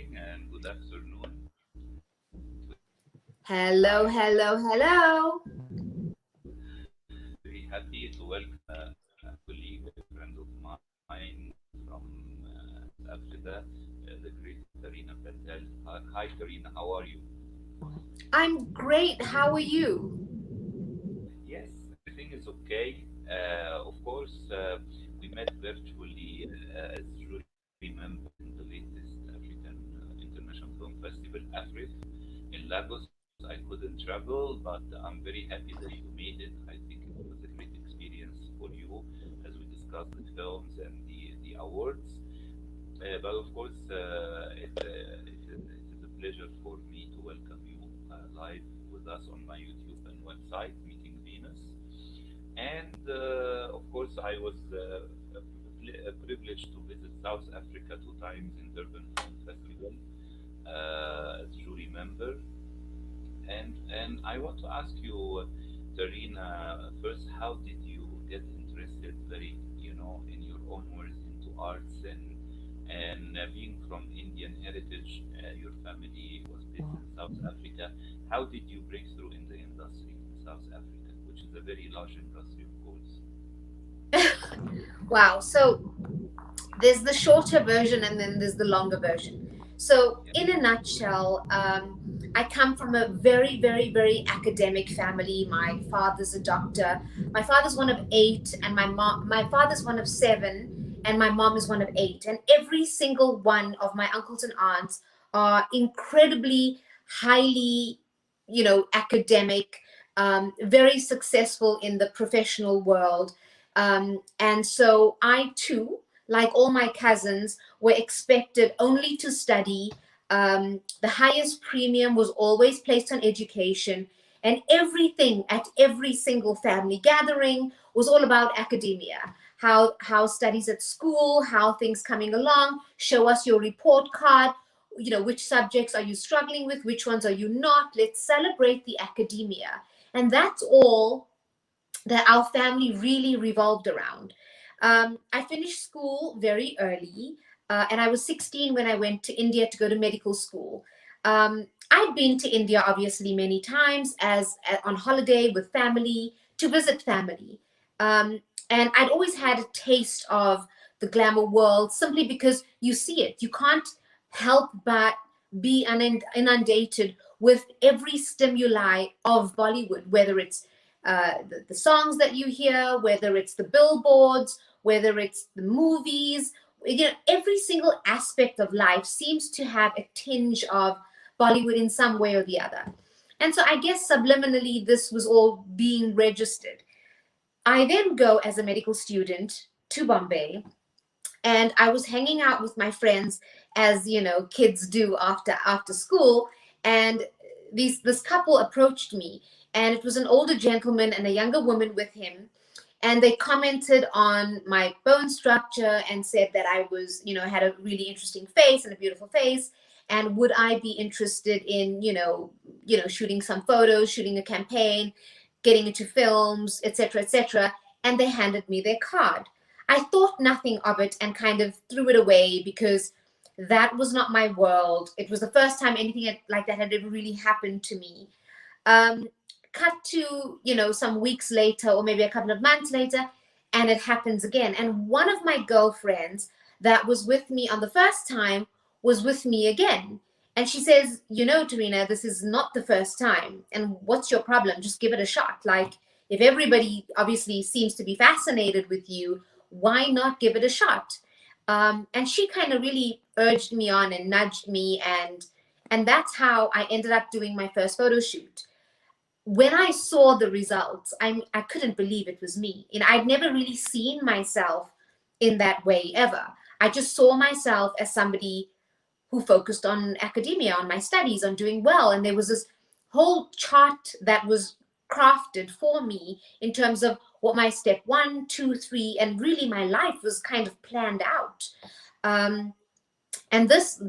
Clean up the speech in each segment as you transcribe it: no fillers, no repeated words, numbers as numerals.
morning and good afternoon. Hello, I'm hello, hello. very happy to welcome a colleague, a friend of mine from South Africa, the great Tarina Patel. Hi, Tarina, how are you? I'm great. How are you? Yes, everything is okay. Of course, we met virtually as jury members in the latest African International Film Festival, AFRIF, in Lagos. I couldn't travel, but I'm very happy that you made it. I think it was a great experience for you as we discussed the films and the awards. But of course, it is a pleasure for me to welcome you live with us on my YouTube and website, Meeting Venus. And of course, I was privileged to visit South Africa 2 times in Durban Film Festival as jury member. And I want to ask you, Tarina, first, how did you get interested, very, in your own words, into arts and being from Indian heritage, your family was based in South Africa. How did you break through in the industry in South Africa, which is a very large industry, of course? Wow. So there's the shorter version and then there's the longer version. So, Yeah. in a nutshell, I come from a very, very, very academic family. My father's a doctor. My father's one of eight, and my father's one of seven, and my mom is one of eight. And every single one of my uncles and aunts are incredibly highly, academic, very successful in the professional world. And so I too, like all my cousins, were expected only to study. The highest premium was always placed on education, and everything at every single family gathering was all about academia. How studies at school, how things coming along. Show us your report card. Which subjects are you struggling with? Which ones are you not? Let's celebrate the academia, and that's all that our family really revolved around. I finished school very early, and I was 16 when I went to India to go to medical school. I'd been to India obviously many times as on holiday with family to visit family, and I'd always had a taste of the glamour world simply because you see it. You can't help but be inundated with every stimuli of Bollywood, whether it's the songs that you hear, whether it's the billboards, whether it's the movies, every single aspect of life seems to have a tinge of Bollywood in some way or the other. And so I guess subliminally, this was all being registered. I then go as a medical student to Bombay, and I was hanging out with my friends as kids do after school, and this couple approached me, and it was an older gentleman and a younger woman with him, and they commented on my bone structure and said that I was had a really interesting face and a beautiful face, and would I be interested in shooting some photos, shooting a campaign, getting into films, etc., etc. And they handed me their card. I thought nothing of it and kind of threw it away because that was not my world. It was the first time anything like that had ever really happened to me. Um, Cut to, some weeks later or maybe a couple of months later, and it happens again. And one of my girlfriends that was with me on the first time was with me again. And she says, Tarina, this is not the first time. And what's your problem? Just give it a shot. Like, if everybody obviously seems to be fascinated with you, why not give it a shot? And she kind of really urged me on and nudged me, and that's how I ended up doing my first photo shoot. When I saw the results, I couldn't believe it was me. I'd never really seen myself in that way ever. I just saw myself as somebody who focused on academia, on my studies, on doing well. And there was this whole chart that was crafted for me in terms of what my step one, two, three, and really my life was kind of planned out. Um, and this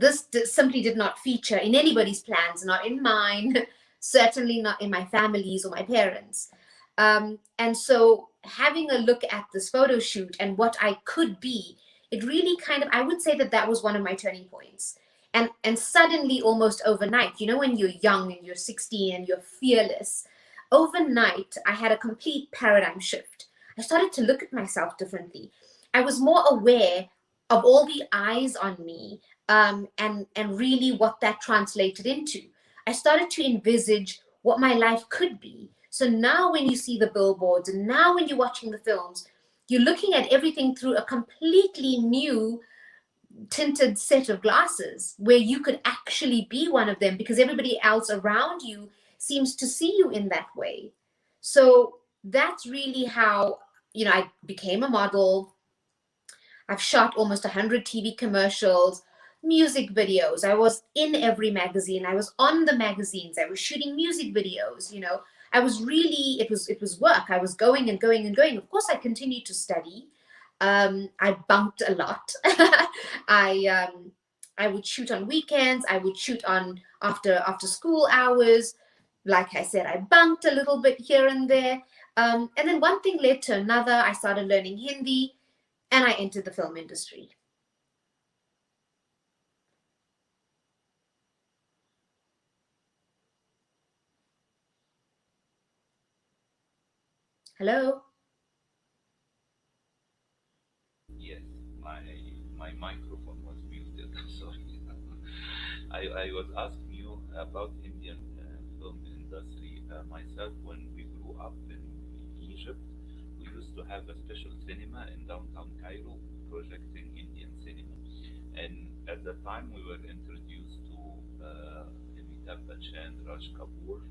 simply did not feature in anybody's plans, not in mine, certainly not in my family's or my parents. And so having a look at this photo shoot and what I could be, it really kind of, I would say that that was one of my turning points. And suddenly, almost overnight, when you're young and you're 16 and you're fearless, overnight I had a complete paradigm shift. I started to look at myself differently. I was more aware of all the eyes on me, and really what that translated into. I started to envisage what my life could be. So now when you see the billboards and now when you're watching the films, you're looking at everything through a completely new tinted set of glasses where you could actually be one of them because everybody else around you seems to see you in that way. So that's really how, I became a model. I've shot almost 100 TV commercials, music videos. I was in every magazine. I was on the magazines. I was shooting music videos. I was really, it was work. I was going and going and going. Of course, I continued to study. I bunked a lot. I I would shoot on weekends. I would shoot on after school hours. Like I said, I bunked a little bit here and there. And then one thing led to another. I started learning Hindi, and I entered the film industry. Hello. Yes, my my microphone was muted. I'm sorry. I was asking you about Indian film industry. Myself, when we grew up in Egypt, we used to have a special cinema in downtown Cairo projecting Indian cinema. And at the time, we were introduced to Amitabh Bachchan, Raj Kapoor,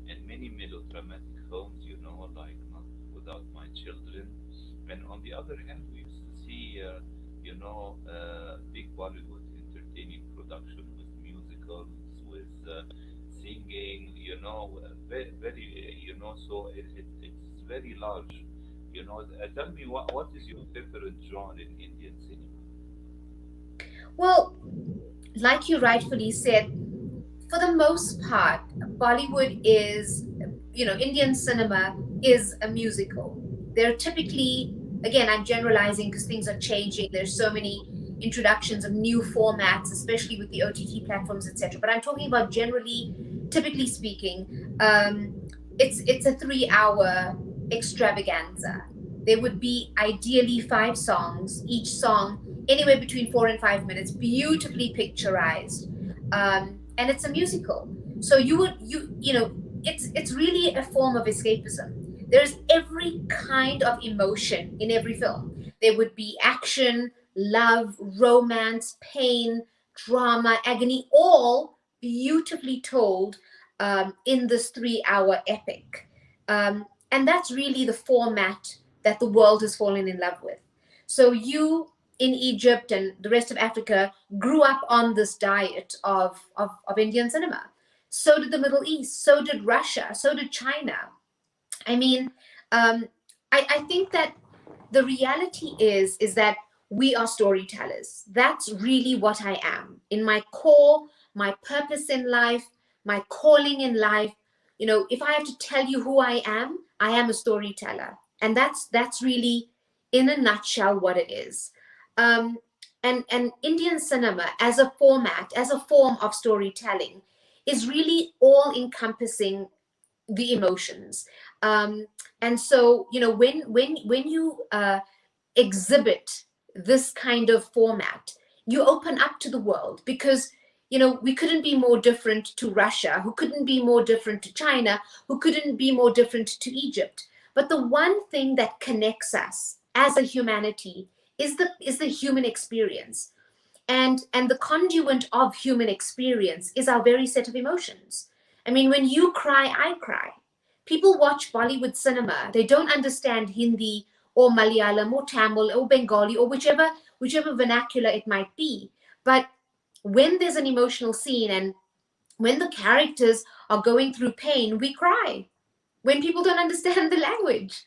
and many melodramatic films, like Not Without My Children. And on the other hand, we used to see, big Bollywood entertaining production with musicals, with singing, very, very, so it's very large. Tell me, what is your favorite genre in Indian cinema? Well, like you rightfully said, for the most part, Bollywood is, Indian cinema is a musical. They're typically, again, I'm generalizing because things are changing. There's so many introductions of new formats, especially with the OTT platforms, etc. But I'm talking about generally, typically speaking, um, it's a 3 hour extravaganza. There would be ideally 5 songs, each song anywhere between 4 and 5 minutes, beautifully picturized, and it's a musical. So it's really a form of escapism. There's every kind of emotion in every film. There would be action, love, romance, pain, drama, agony, all beautifully told, in this 3 hour epic. And that's really the format that the world has fallen in love with. So you in Egypt and the rest of Africa grew up on this diet of Indian cinema. So did the Middle East, so did Russia, so did China. I mean, um, I think that the reality is that we are storytellers. That's really what I am. In my core, my purpose in life, my calling in life, if I have to tell you who I am a storyteller. And that's really in a nutshell what it is. Um, and Indian cinema as a format, as a form of storytelling, is really all encompassing the emotions. um, and so when you exhibit this kind of format, you open up to the world, because we couldn't be more different to Russia, who couldn't be more different to China, who couldn't be more different to Egypt. But the one thing that connects us as a humanity is the human experience, and the conduit of human experience is our very set of emotions. I mean, when you cry, I cry. People watch Bollywood cinema, they don't understand Hindi or Malayalam or Tamil or Bengali or whichever vernacular it might be. But when there's an emotional scene and when the characters are going through pain, we cry. When people don't understand the language,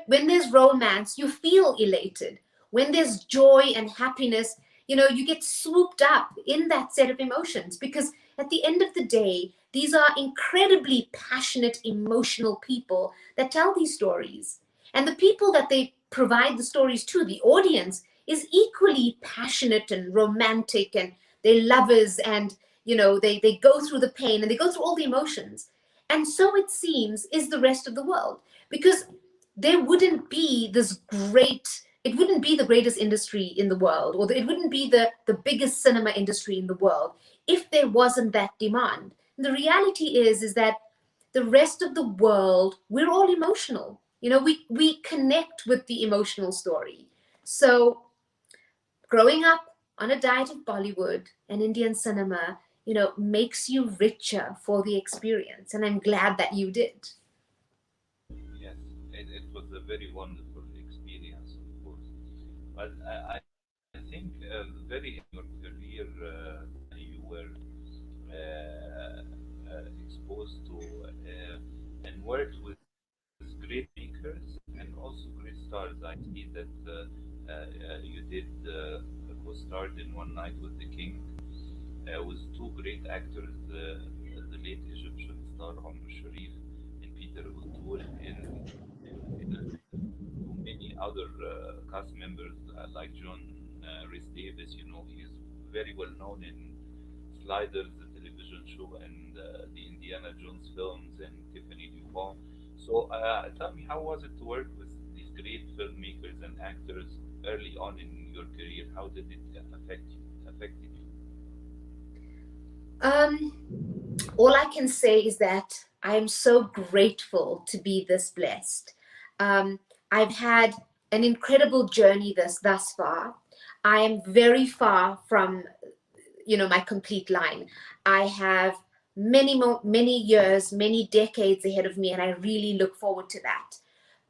when there's romance, you feel elated. When there's joy and happiness, you get swooped up in that set of emotions, because at the end of the day, these are incredibly passionate, emotional people that tell these stories. And the people that they provide the stories to, the audience, is equally passionate and romantic, and they're lovers, and they go through the pain and they go through all the emotions. And so it seems is the rest of the world, because there wouldn't be this great it wouldn't be the greatest industry in the world, or it wouldn't be the biggest cinema industry in the world if there wasn't that demand. And the reality is that the rest of the world, we're all emotional. We connect with the emotional story. So growing up on a diet of Bollywood and Indian cinema, makes you richer for the experience. And I'm glad that you did. Yes, it was a very wonderful experience, of course. But I think very in your career, Tarina, you were exposed to and worked with great filmmakers and also great stars. I see that you did co-starred in One Night with the King with two great actors, the late Egyptian star Omar Sharif and Peter O'Toole, to many other cast members like John Rhys Davis. He is very well known in Sliders, the television show, and the Indiana Jones films, and Tiffany Dupont. So tell me, how was it to work with these great filmmakers and actors early on in your career? How did it affected you? Um, all I can say is that I am so grateful to be this blessed. I've had an incredible journey thus far. I am very far from my complete line. I have many years, many decades ahead of me, and I really look forward to that.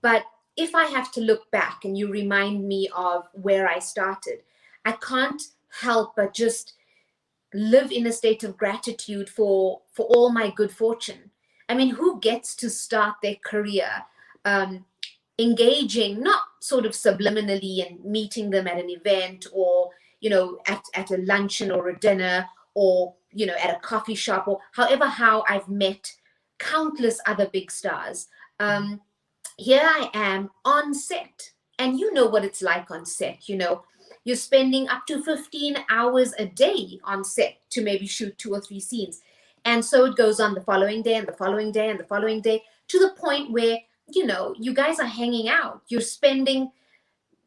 But if I have to look back and you remind me of where I started, I can't help but just live in a state of gratitude for all my good fortune. I mean, who gets to start their career um, engaging, not sort of subliminally, and meeting them at an event, or at a luncheon or a dinner, or at a coffee shop, or how I've met countless other big stars. Here I am on set. And you know what it's like on set. You're spending up to 15 hours a day on set to maybe shoot 2 or 3 scenes. And so it goes on the following day and the following day and the following day, to the point where, you guys are hanging out. You're spending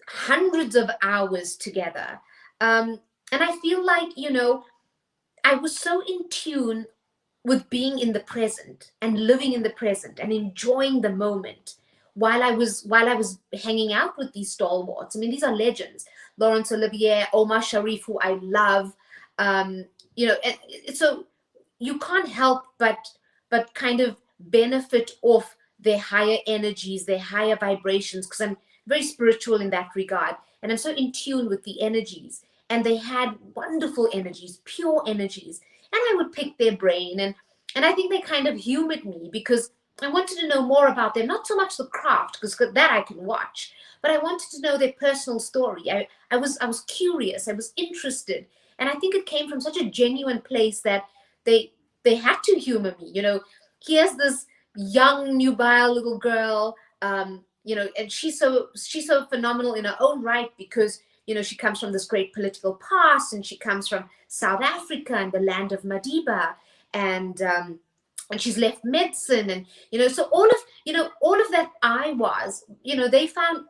hundreds of hours together. And I feel like, I was so in tune with being in the present and living in the present and enjoying the moment while I was hanging out with these stalwarts. I mean, these are legends. Laurence Olivier, Omar Sharif, who I love. Um, so you can't help but kind of benefit off their higher energies, their higher vibrations, because I'm very spiritual in that regard, and I'm so in tune with the energies. And they had wonderful energies, pure energies, and I would pick their brain, and I think they kind of humored me because I wanted to know more about them, not so much the craft, because that I can watch, but I wanted to know their personal story. I was curious, I was interested, and I think it came from such a genuine place that they they had to humor me. Here's this young nubile little girl, and she's so phenomenal in her own right, because she comes from this great political past, and she comes from South Africa and the land of Madiba, and she's left medicine, and so all of that they found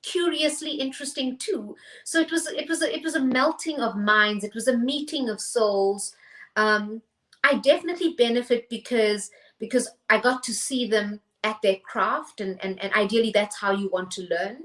curiously interesting too. So it was a melting of minds. It was a meeting of souls. Um, I definitely benefit because I got to see them at their craft, and ideally that's how you want to learn.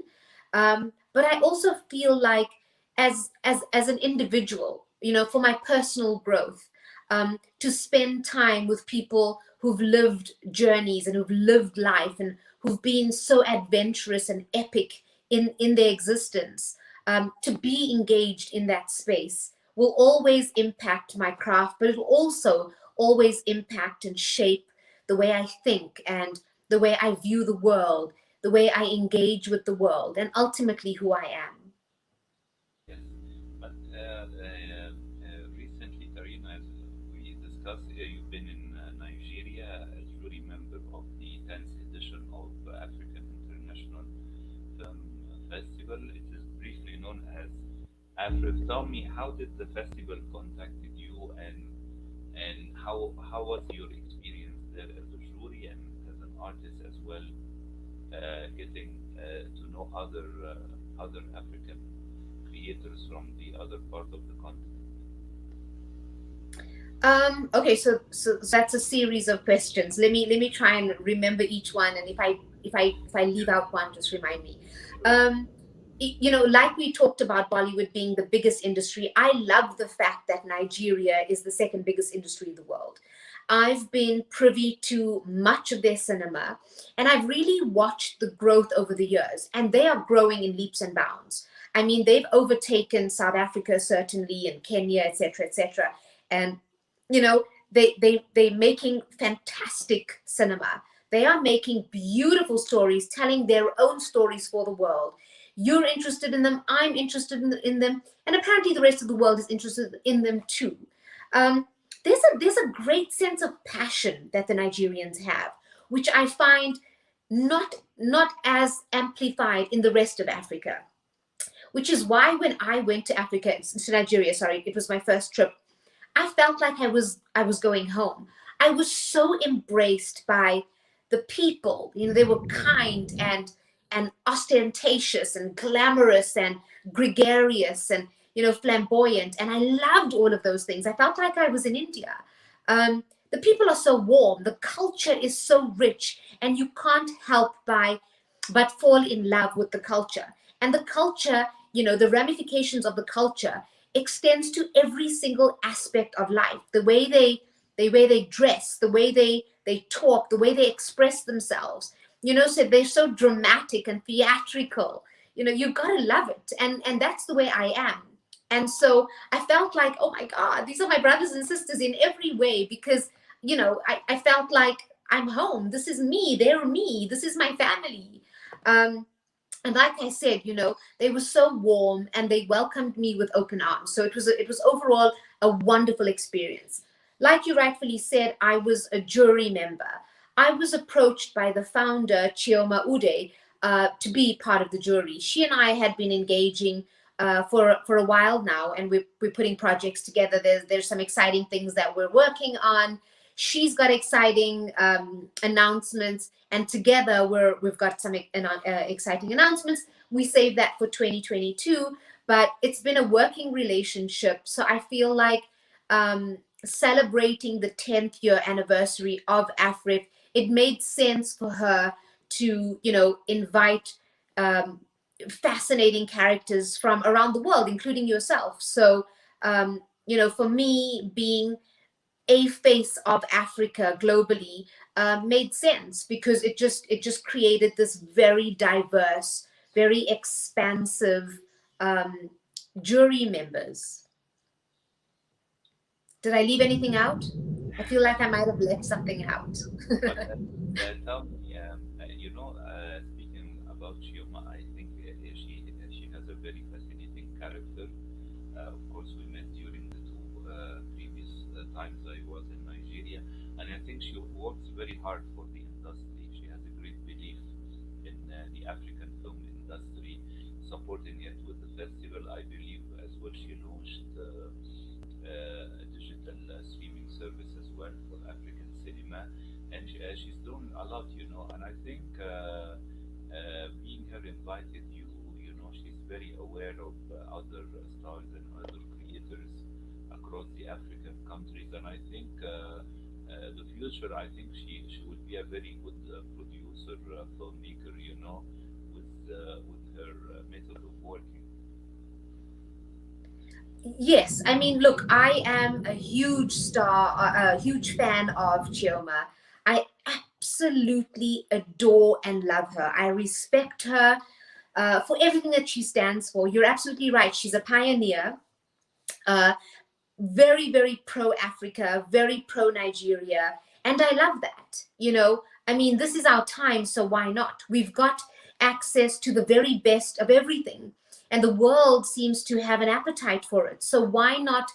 But I also feel like as an individual, for my personal growth, to spend time with people who've lived journeys and who've lived life and who've been so adventurous and epic in their existence, to be engaged in that space will always impact my craft, but it will also always impact and shape the way I think and the way I view the world, the way I engage with the world, and ultimately who I am. Yes, but recently, Tarina, as we discussed, you've been in Nigeria as jury member of the 10th edition of African International Film Festival. It is briefly known as Afrif, tell me, how did the festival contacted you, and how was your experience there as a jury and as an artist as well, getting to know other African creators from the other part of the continent? Okay, so that's a series of questions. Let me try and remember each one, and if I leave out one, just remind me. Sure. Um, like we talked about Bollywood being the biggest industry, I love the fact that Nigeria is the second biggest industry in the world. I've been privy to much of their cinema, and I've really watched the growth over the years, and they are growing in leaps and bounds. I mean, they've overtaken South Africa certainly, and Kenya, etc., etc. And they're making fantastic cinema. They are making beautiful stories, telling their own stories for the world. You're interested in them, I'm interested in them, and apparently the rest of the world is interested in them too. um, there's a great sense of passion that the Nigerians have, which I find not as amplified in the rest of Africa, which is why when I went to Africa, to Nigeria, sorry, it was my first trip, I felt like I was going home. I was so embraced by the people. They were kind and ostentatious and glamorous and gregarious and flamboyant, and I loved all of those things. I felt like I was in India. The people are so warm. The culture is so rich, and you can't help but fall in love with the culture. And the culture, the ramifications of the culture extends to every single aspect of life. The way they dress, the way they talk, the way they express themselves. So they're so dramatic and theatrical. You gotta love it, and that's the way I am. And so I felt like, oh my God, these are my brothers and sisters in every way, because I felt like I'm home. This is me. They're me. This is my family. Um, and like I said, they were so warm and they welcomed me with open arms. So it was overall a wonderful experience. Like you rightfully said, I was a jury member. I was approached by the founder, Chioma Ude, to be part of the jury. She and I had been engaging for a while now, and we're putting projects together. There's some exciting things that we're working on. She's got exciting announcements, and together we've got some exciting announcements. We saved that for 2022, but it's been a working relationship. So I feel like celebrating the 10th year anniversary of Afrif, it made sense for her to invite um, fascinating characters from around the world, including yourself. So for me, being a face of Africa globally made sense, because it just created this very diverse, very expansive um, jury members. Did I leave anything out? I feel like I might have left something out. But tell me, speaking about Chioma, I think she has a very fascinating character. Of course, we met during the two previous times I was in Nigeria, and I think she works very hard for the industry. She has a great belief in the African film industry, supporting it with the festival. I believe as well she launched a digital streaming service as well for African cinema, and she's doing a lot, and I think being her invited, she's very aware of other stars and other creators across the African countries, and I think the future, I think she would be a very good producer, filmmaker, with her method of working. Yes, I mean, look, I am a huge a huge fan of Chioma. I absolutely adore and love her. I respect her for everything that she stands for. You're absolutely right. She's a pioneer. Uh, Very, very pro Africa, very pro Nigeria. And I love that. I mean, this is our time, so why not? We've got access to the very best of everything, and the world seems to have an appetite for it. So why not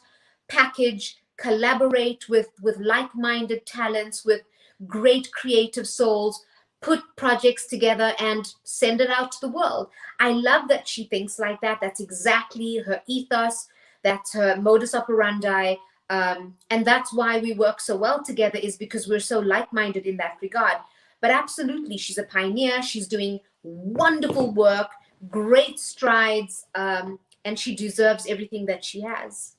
package, collaborate with like minded talents, with great creative souls, put projects together and send it out to the world. I love that she thinks like that. That's exactly her ethos. That's her modus operandi. And that's why we work so well together, is because we're so like-minded in that regard. But absolutely, she's a pioneer. She's doing wonderful work, great strides, and she deserves everything that she has.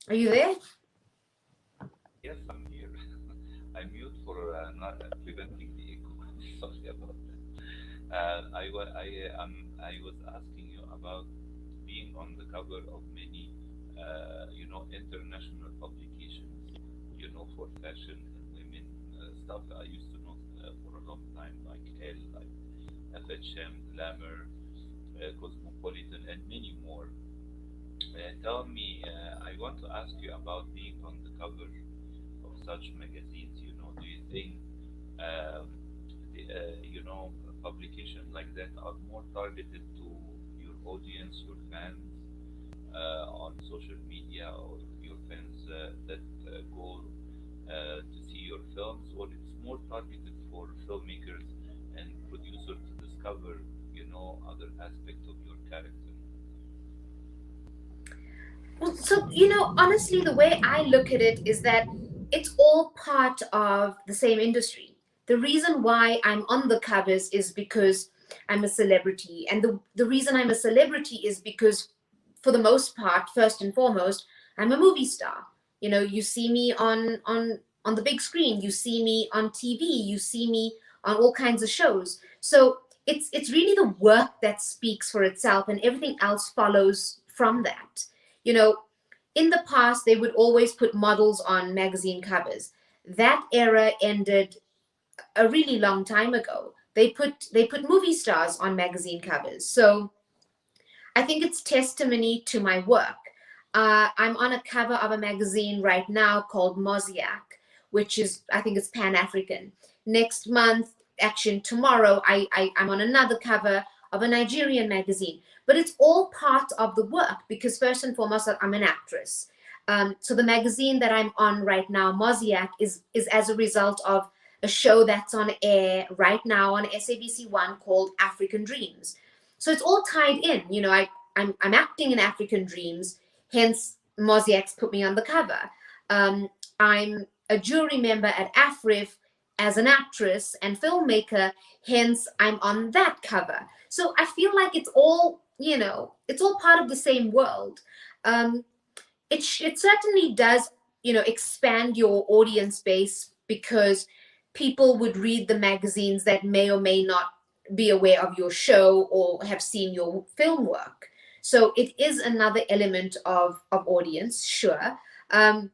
Are you there? Yes, I'm here. I mute for not preventing the echo. Sorry about that. I was asking you about being on the cover of many, international publications, for fashion and women stuff. I used to know for a long time, like Elle, like FHM, Glamour, Cosmopolitan, and many more. Tell me, I want to ask you about being on the cover of such magazines. Do you think um, publications like that are more targeted to your audience, your fans on social media, or your fans that go to see your films, or it's more targeted for filmmakers and producers to discover, other aspects of your character? Well, so, honestly, the way I look at it is that it's all part of the same industry. The reason why I'm on the covers is because I'm a celebrity. And the reason I'm a celebrity is because, for the most part, first and foremost, I'm a movie star. You see me on the big screen, you see me on TV, you see me on all kinds of shows. So it's really the work that speaks for itself, and everything else follows from that. You know, in the past, they would always put models on magazine covers. That era ended a really long time ago. They put movie stars on magazine covers. So I think it's testimony to my work. I'm on a cover of a magazine right now called Mosaic, which is, I think it's Pan African. Next month, actually tomorrow, I'm on another cover of a Nigerian magazine. But it's all part of the work, because first and foremost, I'm an actress. So the magazine that I'm on right now, Mosaic, is as a result of a show that's on air right now on SABC1 called African Dreams. So it's all tied in. I'm acting in African Dreams, hence Mosaic's put me on the cover. I'm a jury member at AFRIF as an actress and filmmaker, hence I'm on that cover. So I feel like it's all part of the same world. Um, it certainly does, expand your audience base, because people would read the magazines that may or may not be aware of your show or have seen your film work. So it is another element of audience, sure. um,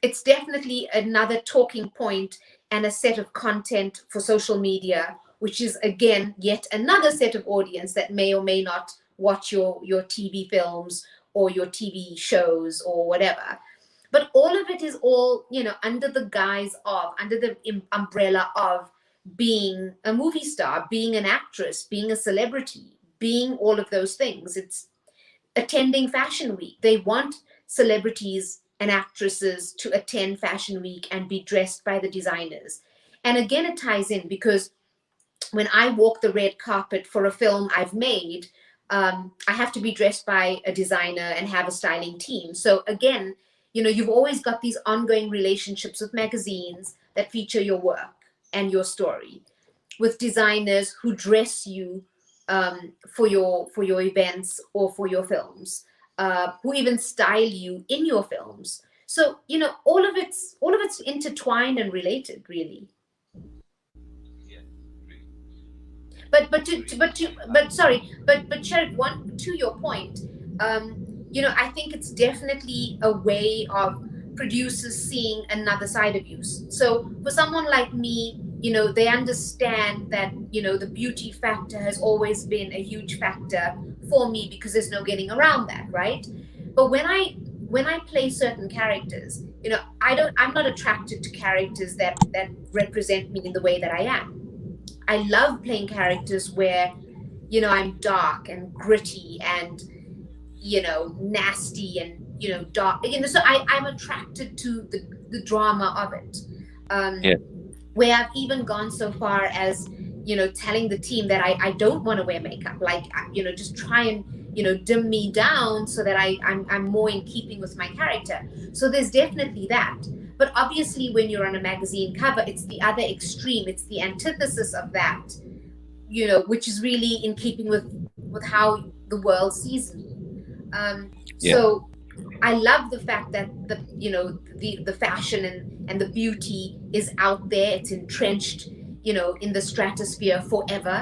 it's definitely another talking point and a set of content for social media, which is again yet another set of audience that may or may not watch your TV films or your TV shows or whatever. But all of it is all, under the guise of, under the umbrella of being a movie star, being an actress, being a celebrity, being all of those things. It's attending Fashion Week. They want celebrities and actresses to attend Fashion Week and be dressed by the designers. And again, it ties in because when I walk the red carpet for a film I've made, I have to be dressed by a designer and have a styling team. So again, you've always got these ongoing relationships with magazines that feature your work and your story, with designers who dress you for your events or for your films, who even style you in your films. So all of it's intertwined and related, really. Yes, really, But sorry, but Sherif, one to your point, um, I think it's definitely a way of producers seeing another side of you. So for someone like me, they understand that the beauty factor has always been a huge factor for me, because there's no getting around that, right? But when I play certain characters, I'm not attracted to characters that represent me in the way that I am. I love playing characters where, I'm dark and gritty and, nasty and, dark, so I'm attracted to the drama of it. um Yeah. where I've even gone so far as, telling the team that I don't want to wear makeup. Like, just try and, dim me down so that I'm more in keeping with my character. So there's definitely that. But obviously, when you're on a magazine cover, it's the other extreme. It's the antithesis of that, which is really in keeping with how the world sees me. Yeah. So I love the fact that the fashion and the beauty is out there. It's entrenched, in the stratosphere forever,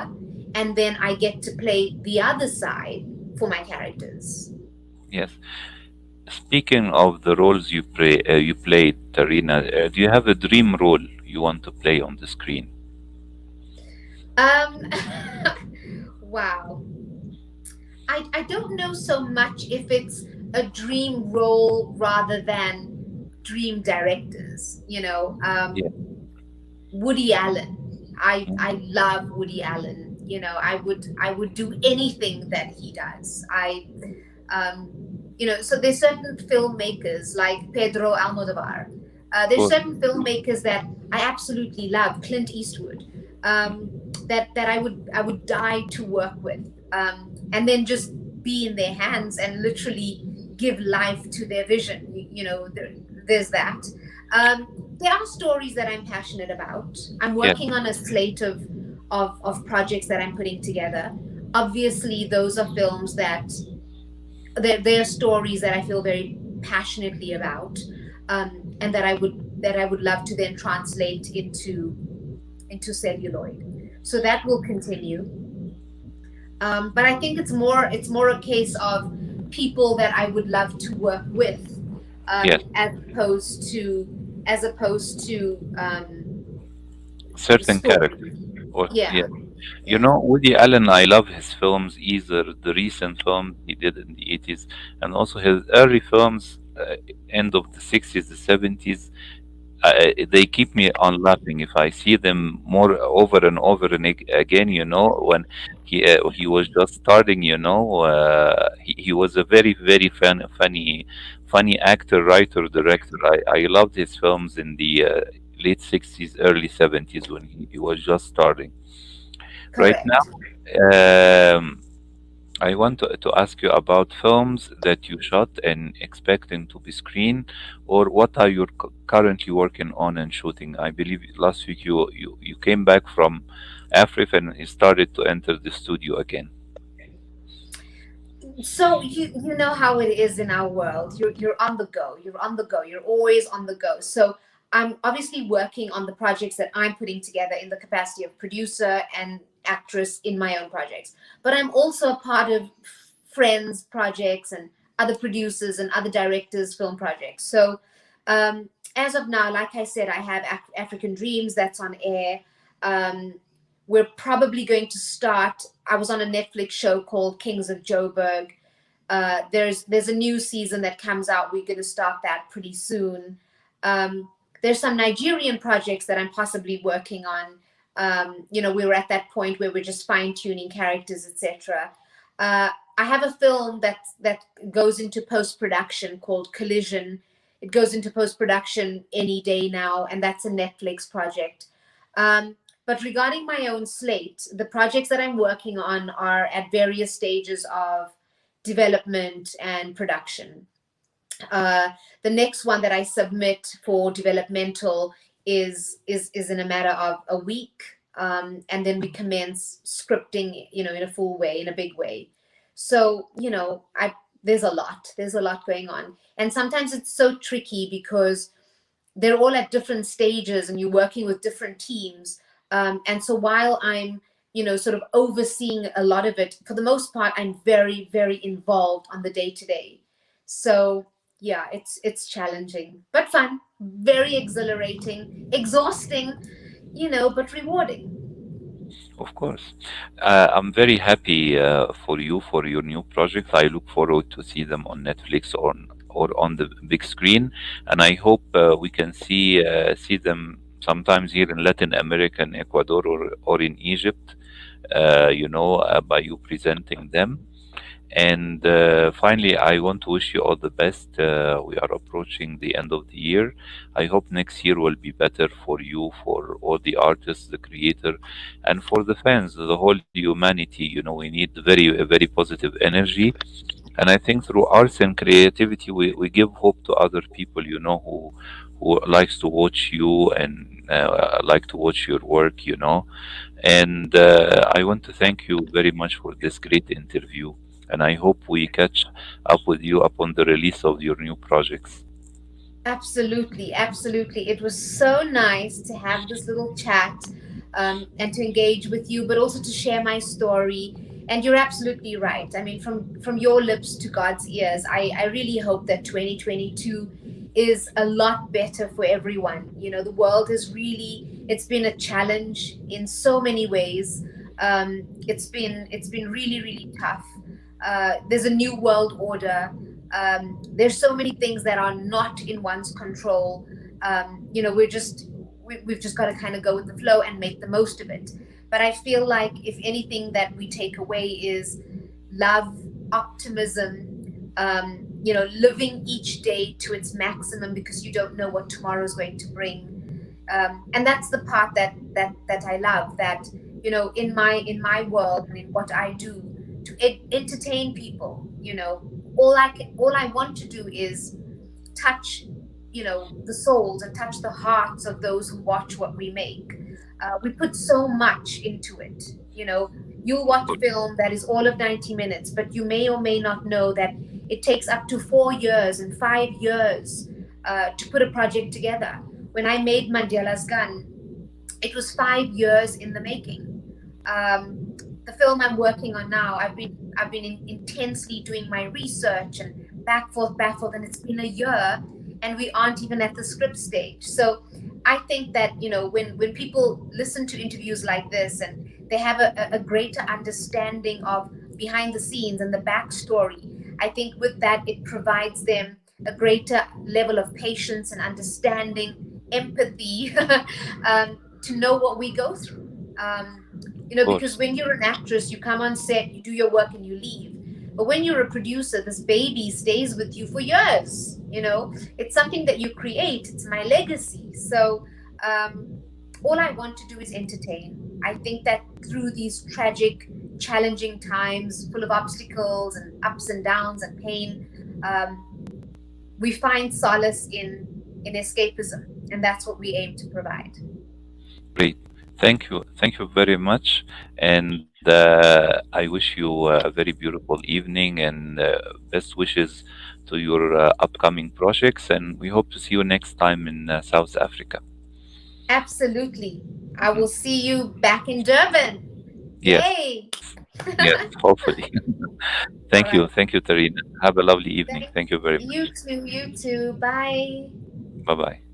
and then I get to play the other side for my characters. Yes. Speaking of the roles you played, Tarina, do you have a dream role you want to play on the screen? Um, wow. I don't know so much if it's a dream role rather than dream directors. Yeah. Woody Allen. I Mm. love Woody Allen. I would do anything that he does. Um, so there's certain filmmakers like Pedro Almodovar. Of There's course. certain filmmakers that I absolutely love. Clint Eastwood. That I would die to work with. And then just be in their hands and literally give life to their vision. There's that. There are stories that I'm passionate about. I'm Yes. working on a slate of projects that I'm putting together. Obviously, those are films that they're stories that I feel very passionately about, and that I would love to then translate into celluloid. So that will continue. But I think it's more a case of people that I would love to work with, Yes. as opposed to Certain characters. stories. Or Yeah, yeah. You yeah, know, Woody Allen, I love his films, either the recent film he did in the 80s and also his early films, end of the 60s, the 70s. They keep me on laughing if I see them more over and over and again. When he was just starting. He was a very very funny actor, writer, director. I loved his films in the late 60s, early 70s when he was just starting. Right now, correct. I want to ask you about films that you shot and expecting to be screened, or what are you currently working on and shooting? I believe last week you came back from Africa and you started to enter the studio again. So you know how it is in our world. You're on the go. You're on the go. You're always on the go. So I'm obviously working on the projects that I'm putting together in the capacity of producer and actress in my own projects. But I'm also a part of friends projects and other producers and other directors film projects. So as of now, like I said, I have African Dreams that's on air. um, we're probably going to start. I was on a Netflix show called Kings of Joburg. There's a new season that comes out. We're going to start that pretty soon. Um, there's some Nigerian projects that I'm possibly working on. We were at that point where we're just fine tuning characters, etc. I have a film that goes into post production called Collision. It goes into post production any day now, and that's a Netflix project. But regarding my own slate, the projects that I'm working on are at various stages of development and production. Uh, the next one that I submit for developmental is in a matter of a week, and then we commence scripting, in a full way, in a big way. So I there's a lot going on, and sometimes it's so tricky because they're all at different stages and you're working with different teams. And so while I'm sort of overseeing a lot of it, for the most part I'm very very involved on the day to day. So yeah, it's challenging but fun, very exhilarating, exhausting, but rewarding. Of course. I'm very happy for you for your new project. I look forward to see them on Netflix or on the big screen, and I hope we can see them sometimes here in Latin America, in Ecuador, or in Egypt. By you presenting them. And finally, I want to wish you all the best. We are approaching the end of the year. I hope next year will be better for you, for all the artists, the creator, and for the fans, the whole humanity. You know, we need very positive energy. And I think through arts and creativity, we give hope to other people, you know, who likes to watch you and like to watch your work, you know. And I want to thank you very much for this great interview. And I hope we catch up with you upon the release of your new projects. Absolutely, absolutely. It was so nice to have this little chat, and to engage with you, but also to share my story. And you're absolutely right. I mean, from your lips to God's ears, I really hope that 2022 is a lot better for everyone. You know, the world has really, it's been a challenge in so many ways. It's been really, really tough. There's a new world order. There's so many things that are not in one's control. You know, we've just got to kind of go with the flow and make the most of it. But I feel like if anything that we take away is love, optimism, you know, living each day to its maximum, because you don't know what tomorrow is going to bring. And that's the part that I love, that, you know, in my world and in what I do, to entertain people. You know, all I want to do is touch, you know, the souls and touch the hearts of those who watch what we make. We put so much into it. You know, you'll watch a film that is all of 90 minutes, but you may or may not know that it takes up to 4 years and 5 years to put a project together. When I made Mandela's Gun, it was 5 years in the making. Um, the film I'm working on now, I've been intensely doing my research and back forth, and it's been a year, and we aren't even at the script stage. So I think that, you know, when people listen to interviews like this, and they have a greater understanding of behind the scenes and the backstory, I think with that it provides them a greater level of patience and understanding, empathy, to know what we go through. You Of know, because course. when you're an actress, you come on set, you do your work, and you leave. But when you're a producer, this baby stays with you for years. You know, it's something that you create, it's my legacy. So, all I want to do is entertain. I think that through these tragic, challenging times, full of obstacles and ups and downs and pain, um, we find solace in escapism, and that's what we aim to provide. Great. Thank you very much. And I wish you a very beautiful evening and best wishes to your upcoming projects. And we hope to see you next time in South Africa. Absolutely. I Mhm. will see you back in Durban. Yes, Yay! yes, hopefully. All right. Thank you, Tarina. Have a lovely evening. Thanks. Thank you very You much. too. You too. Bye. Bye bye.